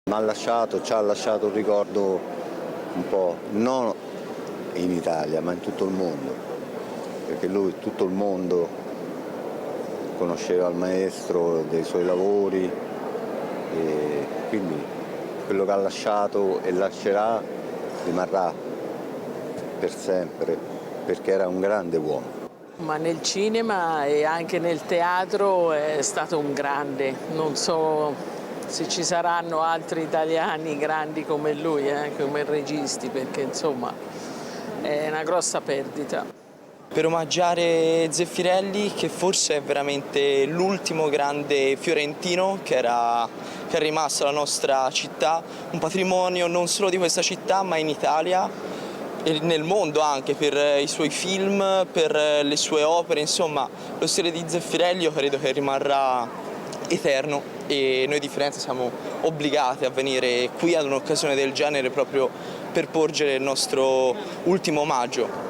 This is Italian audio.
Ci ha lasciato un ricordo un po' non in Italia ma in tutto il mondo, perché lui tutto il mondo conosceva il maestro, dei suoi lavori, e quindi quello che ha lasciato e lascerà rimarrà per sempre, perché era un grande uomo. Ma nel cinema e anche nel teatro è stato un grande, non so se ci saranno altri italiani grandi come lui, come registi, perché insomma è una grossa perdita. Per omaggiare Zeffirelli, che forse è veramente l'ultimo grande fiorentino che è rimasto alla nostra città, un patrimonio non solo di questa città ma in Italia e nel mondo anche per i suoi film, per le sue opere, insomma lo stile di Zeffirelli io credo che rimarrà eterno e noi di Firenze siamo obbligati a venire qui ad un'occasione del genere proprio per porgere il nostro ultimo omaggio.